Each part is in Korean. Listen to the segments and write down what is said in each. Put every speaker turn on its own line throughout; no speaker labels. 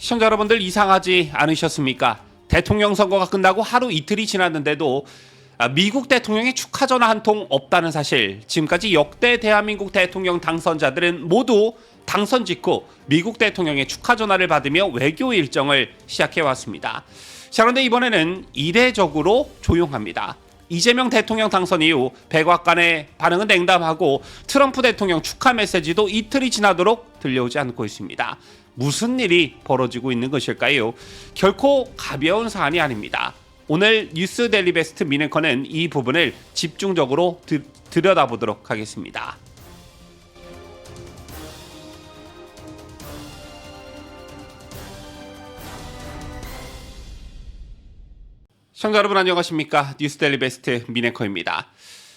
시청자 여러분들 이상하지 않으셨습니까? 대통령 선거가 끝나고 하루 이틀이 지났는데도 미국 대통령의 축하 전화 한 통 없다는 사실, 지금까지 역대 대한민국 대통령 당선자들은 모두 당선 직후 미국 대통령의 축하 전화를 받으며 외교 일정을 시작해왔습니다. 자, 그런데 이번에는 이례적으로 조용합니다. 이재명 대통령 당선 이후 백악관의 반응은 냉담하고 트럼프 대통령 축하 메시지도 이틀이 지나도록 들려오지 않고 있습니다. 무슨 일이 벌어지고 있는 것일까요? 결코 가벼운 사안이 아닙니다. 오늘 뉴스 데일리 베스트 민앵커는 이 부분을 집중적으로 들여다보도록 하겠습니다. 시청자 여러분 안녕하십니까? 뉴스 데일리 베스트 민앵커입니다.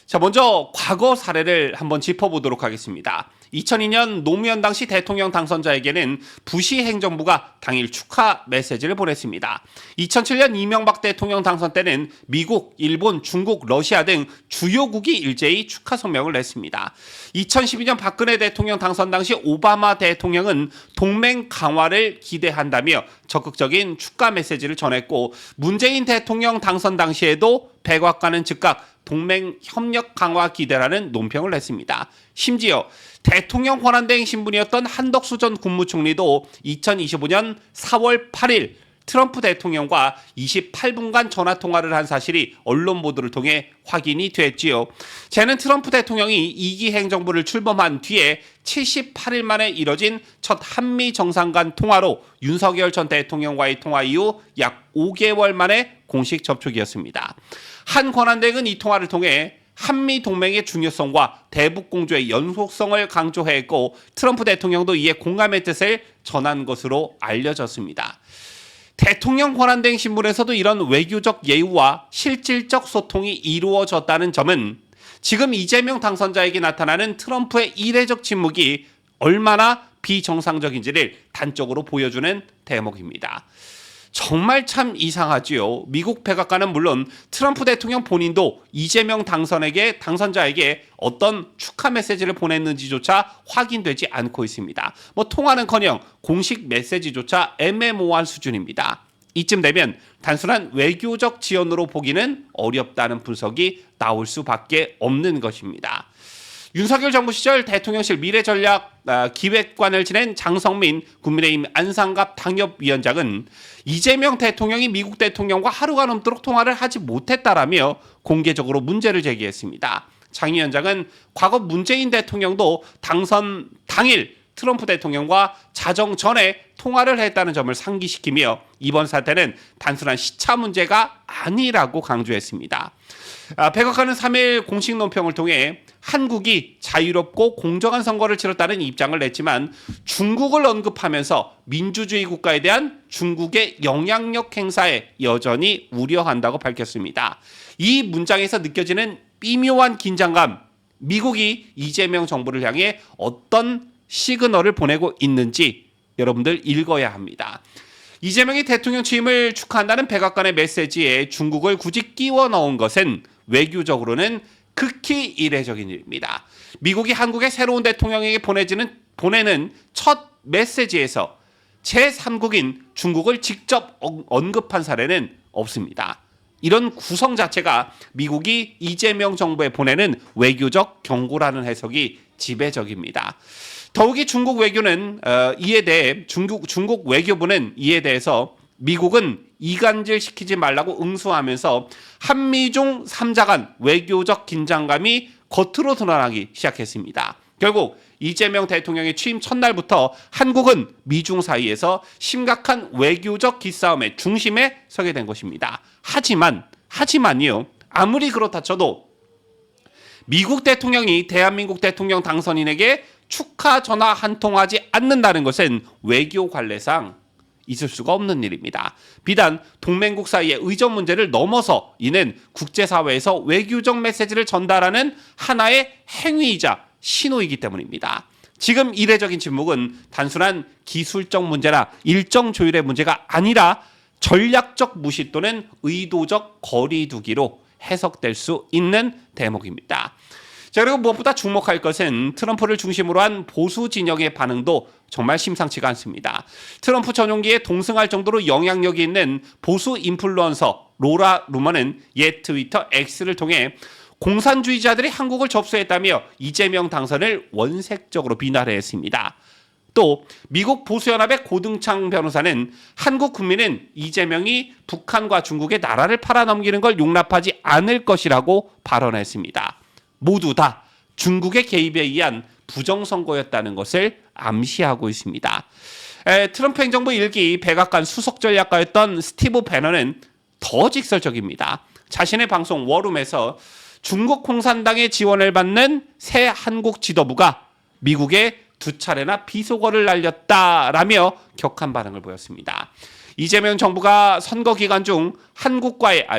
자, 먼저 과거 사례를 한번 짚어보도록 하겠습니다. 2002년 노무현 당시 대통령 당선자에게는 부시 행정부가 당일 축하 메시지를 보냈습니다. 2007년 이명박 대통령 당선 때는 미국, 일본, 중국, 러시아 등 주요국이 일제히 축하 성명을 냈습니다. 2012년 박근혜 대통령 당선 당시 오바마 대통령은 동맹 강화를 기대한다며 적극적인 축하 메시지를 전했고, 문재인 대통령 당선 당시에도 백악관은 즉각 동맹 협력 강화 기대라는 논평을 냈습니다. 심지어 대통령 권한대행 신분이었던 한덕수 전 국무총리도 2025년 4월 8일 트럼프 대통령과 28분간 전화통화를 한 사실이 언론 보도를 통해 확인이 됐지요. 쟤는 트럼프 대통령이 2기 행정부를 출범한 뒤에 78일 만에 이뤄진 첫 한미 정상 간 통화로 윤석열 전 대통령과의 통화 이후 약 5개월 만에 공식 접촉이었습니다. 한 권한대행은 이 통화를 통해 한미 동맹의 중요성과 대북 공조의 연속성을 강조했고, 트럼프 대통령도 이에 공감의 뜻을 전한 것으로 알려졌습니다. 대통령 권한대행 신분에서도 이런 외교적 예우와 실질적 소통이 이루어졌다는 점은 지금 이재명 당선자에게 나타나는 트럼프의 이례적 침묵이 얼마나 비정상적인지를 단적으로 보여주는 대목입니다. 정말 참 이상하지요. 미국 백악관은 물론 트럼프 대통령 본인도 이재명 당선자에게 어떤 축하 메시지를 보냈는지조차 확인되지 않고 있습니다. 통화는커녕 공식 메시지조차 애매모호한 수준입니다. 이쯤 되면 단순한 외교적 지연으로 보기는 어렵다는 분석이 나올 수밖에 없는 것입니다. 윤석열 정부 시절 대통령실 미래전략기획관을 지낸 장성민 국민의힘 안상갑 당협위원장은 이재명 대통령이 미국 대통령과 하루가 넘도록 통화를 하지 못했다라며 공개적으로 문제를 제기했습니다. 장 위원장은 과거 문재인 대통령도 당선 당일 트럼프 대통령과 자정 전에 통화를 했다는 점을 상기시키며 이번 사태는 단순한 시차 문제가 아니라고 강조했습니다. 백악관은 3일 공식 논평을 통해 한국이 자유롭고 공정한 선거를 치렀다는 입장을 냈지만 중국을 언급하면서 민주주의 국가에 대한 중국의 영향력 행사에 여전히 우려한다고 밝혔습니다. 이 문장에서 느껴지는 미묘한 긴장감, 미국이 이재명 정부를 향해 어떤 시그널을 보내고 있는지 여러분들 읽어야 합니다. 이재명이 대통령 취임을 축하한다는 백악관의 메시지에 중국을 굳이 끼워 넣은 것은 외교적으로는 극히 이례적인 일입니다. 미국이 한국의 새로운 대통령에게 보내는 첫 메시지에서 제3국인 중국을 직접 언급한 사례는 없습니다. 이런 구성 자체가 미국이 이재명 정부에 보내는 외교적 경고라는 해석이 지배적입니다. 더욱이 중국 외교는 이에 대해 중국 외교부는 이에 대해서 미국은 이간질 시키지 말라고 응수하면서 한미중 3자 간 외교적 긴장감이 겉으로 드러나기 시작했습니다. 결국 이재명 대통령의 취임 첫날부터 한국은 미중 사이에서 심각한 외교적 기싸움의 중심에 서게 된 것입니다. 하지만요, 아무리 그렇다 쳐도 미국 대통령이 대한민국 대통령 당선인에게 축하 전화 한 통 하지 않는다는 것은 외교 관례상 있을 수가 없는 일입니다. 비단 동맹국 사이의 의존 문제를 넘어서 이는 국제사회에서 외교적 메시지를 전달하는 하나의 행위이자 신호이기 때문입니다. 지금 이례적인 침묵은 단순한 기술적 문제나 일정 조율의 문제가 아니라 전략적 무시 또는 의도적 거리두기로 해석될 수 있는 대목입니다. 자, 그리고 무엇보다 주목할 것은 트럼프를 중심으로 한 보수 진영의 반응도 정말 심상치가 않습니다. 트럼프 전용기에 동승할 정도로 영향력이 있는 보수 인플루언서 로라 루머는 옛 트위터 X를 통해 공산주의자들이 한국을 접수했다며 이재명 당선을 원색적으로 비난했습니다. 또 미국 보수연합의 고등창 변호사는 한국 국민은 이재명이 북한과 중국의 나라를 팔아넘기는 걸 용납하지 않을 것이라고 발언했습니다. 모두 다 중국의 개입에 의한 부정선거였다는 것을 암시하고 있습니다. 트럼프 행정부 1기 백악관 수석전략가였던 스티브 배너는 더 직설적입니다. 자신의 방송 워룸에서 중국 공산당의 지원을 받는 새 한국 지도부가 미국에 2차례나 비속어를 날렸다라며 격한 반응을 보였습니다. 이재명 정부가 선거 기간 중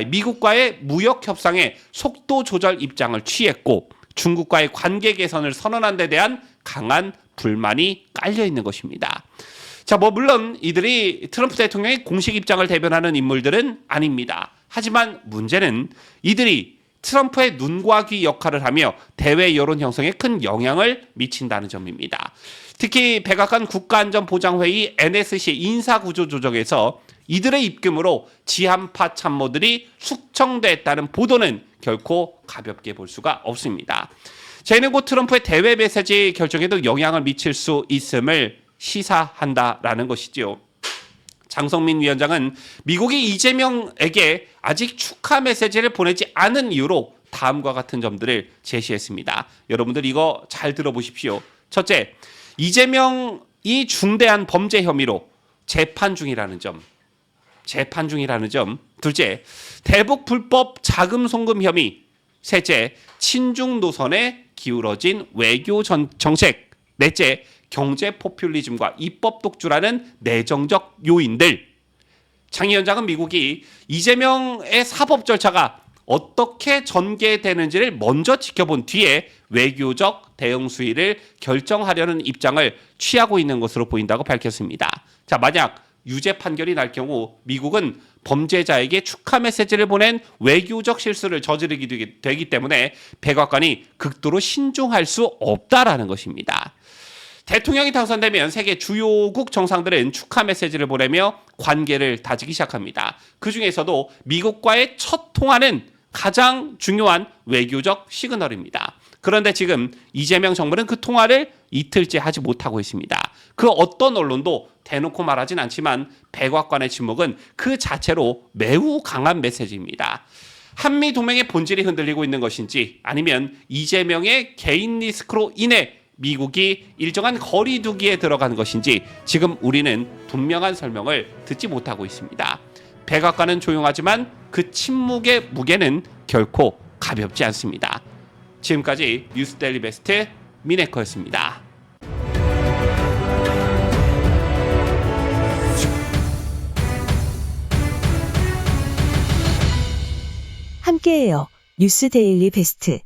미국과의 무역 협상에 속도 조절 입장을 취했고 중국과의 관계 개선을 선언한 데 대한 강한 불만이 깔려 있는 것입니다. 자, 물론 이들이 트럼프 대통령의 공식 입장을 대변하는 인물들은 아닙니다. 하지만 문제는 이들이 트럼프의 눈과 귀 역할을 하며 대외 여론 형성에 큰 영향을 미친다는 점입니다. 특히 백악관 국가안전보장회의 NSC 인사구조조정에서 이들의 입김으로 지한파 참모들이 숙청됐다는 보도는 결코 가볍게 볼 수가 없습니다. 저희는 곧 트럼프의 대외 메시지 결정에도 영향을 미칠 수 있음을 시사한다라는 것이지요. 장성민 위원장은 미국이 이재명에게 아직 축하 메시지를 보내지 않은 이유로 다음과 같은 점들을 제시했습니다. 여러분들 이거 잘 들어보십시오. 첫째, 이재명이 중대한 범죄 혐의로 재판 중이라는 점. 둘째, 대북 불법 자금 송금 혐의. 셋째, 친중 노선에 기울어진 외교 정책. 넷째, 경제 포퓰리즘과 입법 독주라는 내정적 요인들. 장 위원장은 미국이 이재명의 사법 절차가 어떻게 전개되는지를 먼저 지켜본 뒤에 외교적 대응 수위를 결정하려는 입장을 취하고 있는 것으로 보인다고 밝혔습니다. 자, 만약 유죄 판결이 날 경우 미국은 범죄자에게 축하 메시지를 보낸 외교적 실수를 저지르게 되기 때문에 백악관이 극도로 신중할 수 없다라는 것입니다. 대통령이 당선되면 세계 주요국 정상들은 축하 메시지를 보내며 관계를 다지기 시작합니다. 그중에서도 미국과의 첫 통화는 가장 중요한 외교적 시그널입니다. 그런데 지금 이재명 정부는 그 통화를 이틀째 하지 못하고 있습니다. 그 어떤 언론도 대놓고 말하진 않지만 백악관의 침묵은 그 자체로 매우 강한 메시지입니다. 한미 동맹의 본질이 흔들리고 있는 것인지 아니면 이재명의 개인 리스크로 인해 미국이 일정한 거리두기에 들어간 것인지 지금 우리는 분명한 설명을 듣지 못하고 있습니다. 백악관은 조용하지만 그 침묵의 무게는 결코 가볍지 않습니다. 지금까지 뉴스데일리 베스트 민에커였습니다.
함께해요. 뉴스데일리 베스트.